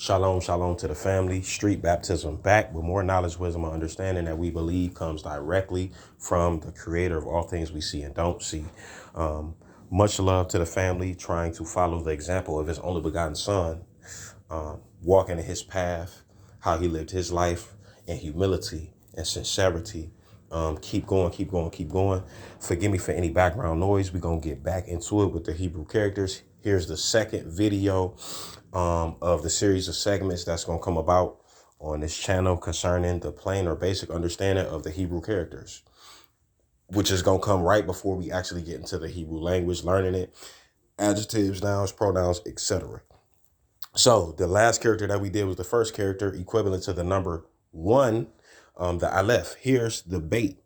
Shalom, shalom to the family. Street baptism back with more knowledge, wisdom, and understanding that we believe comes directly from the creator of all things we see and don't see. Much love to the family, trying to follow the example of his only begotten son, walking in his path, how he lived his life in humility and sincerity. Keep going, keep going, keep going. Forgive me for any background noise. We're going to get back into it with the Hebrew characters. Here's the second video of the series of segments that's going to come about on this channel concerning the plain or basic understanding of the Hebrew characters, which is going to come right before we actually get into the Hebrew language, learning it, adjectives, nouns, pronouns, etc. So the last character that we did was the first character, equivalent to the number 1, the Aleph. Here's the bait,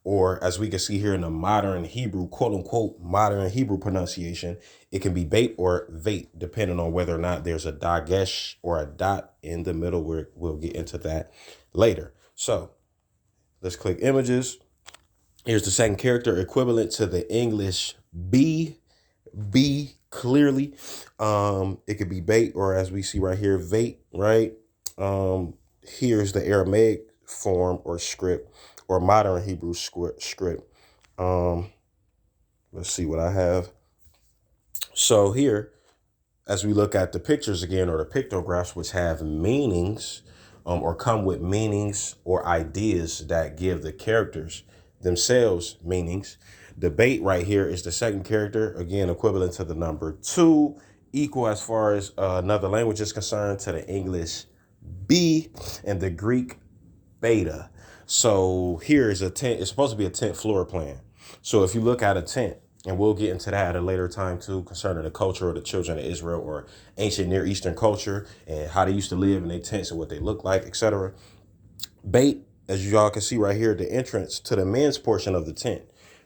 or as we can see here in the modern Hebrew, quote unquote, modern Hebrew pronunciation, it can be bait or vait, depending on whether or not there's a dagesh or a dot in the middle. We'll get into that later. So let's click images. Here's the second character, equivalent to the English be, clearly. It could be bait, or as we see right here, vait, right? Here's the Aramaic form or script, or modern Hebrew script. Let's see what I have. So here, as we look at the pictures again, or the pictographs, which have meanings, or come with meanings or ideas that give the characters themselves meanings. The bait right here is the second character, again, equivalent to the number 2, equal as far as another language is concerned to the English B and the Greek beta. So here is a tent. It's supposed to be a tent floor plan. So if you look at a tent, and we'll get into that at a later time too, concerning the culture of the children of Israel or ancient Near Eastern culture and how they used to live in their tents and what they look like, etc. Bait, as y'all can see right here, the entrance to the men's portion of the tent,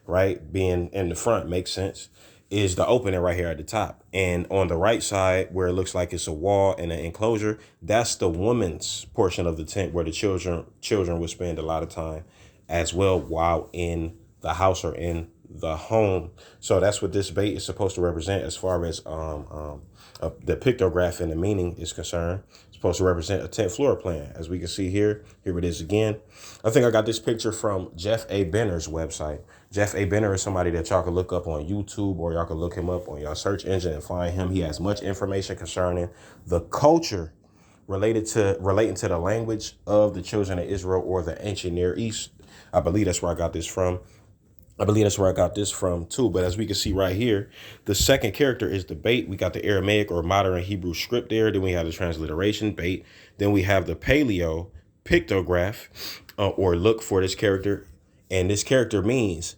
right, being in the front makes sense, is the opening right here at the top. And on the right side, where it looks like it's a wall and an enclosure, that's the woman's portion of the tent, where the children would spend a lot of time as well while in the house or in the home. So that's what this bait is supposed to represent as far as the pictograph and the meaning is concerned. It's supposed to represent a tent floor plan. As we can see here, here it is again. I think I got this picture from Jeff A. Benner's website. Jeff A. Benner is somebody that y'all can look up on YouTube, or y'all can look him up on your search engine and find him. He has much information concerning the culture relating to the language of the children of Israel or the ancient Near East. I believe that's where I got this from. Too. But as we can see right here, the second character is the bait. We got the Aramaic or modern Hebrew script there. Then we have the transliteration bait. Then we have the paleo pictograph or look for this character. And this character means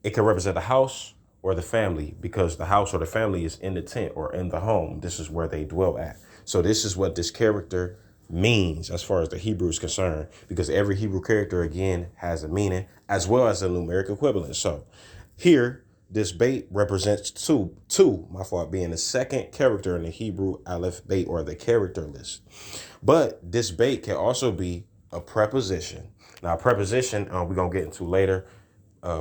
it can represent the house or the family, because the house or the family is in the tent or in the home. This is where they dwell at. So this is what this character means as far as the Hebrew is concerned, because every Hebrew character, again, has a meaning as well as a numeric equivalent. So here, this bait represents two, being the second character in the Hebrew Aleph bait, or the character list. But this bait can also be a preposition. Now, preposition, we're going to get into later,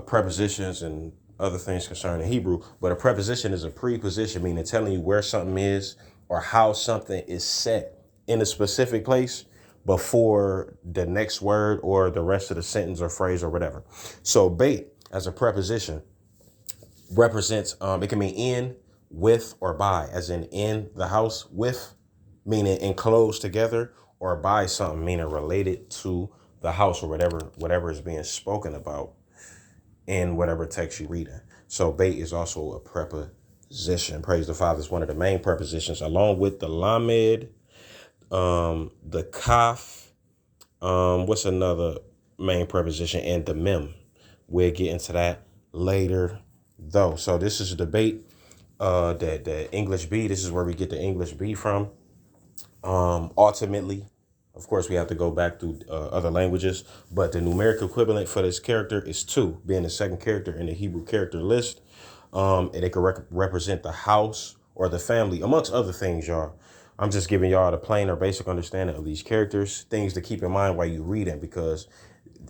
prepositions and other things concerning Hebrew, but a preposition is a preposition, meaning telling you where something is or how something is set in a specific place before the next word or the rest of the sentence or phrase or whatever. So bait as a preposition represents, it can mean in, with, or by, as in the house, with, meaning enclosed together, or by something, meaning related to the house or whatever is being spoken about in whatever text you're reading. So bait is also a preposition. Praise the Father is one of the main prepositions, along with the lamed, the kaf, what's another main preposition, and the mem. We'll get into that later though. So this is a debate, the English B. This is where we get the English B from. Ultimately, of course, we have to go back through other languages, but the numeric equivalent for this character is 2, being the second character in the Hebrew character list. And it can represent the house or the family, amongst other things, y'all. I'm just giving y'all the plain or basic understanding of these characters, things to keep in mind while you read them, because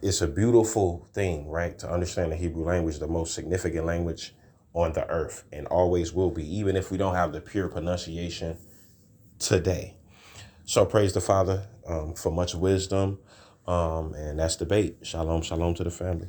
it's a beautiful thing, right? To understand the Hebrew language, the most significant language on the earth, and always will be, even if we don't have the pure pronunciation today. So praise the Father for much wisdom. And that's the bait. Shalom, shalom to the family.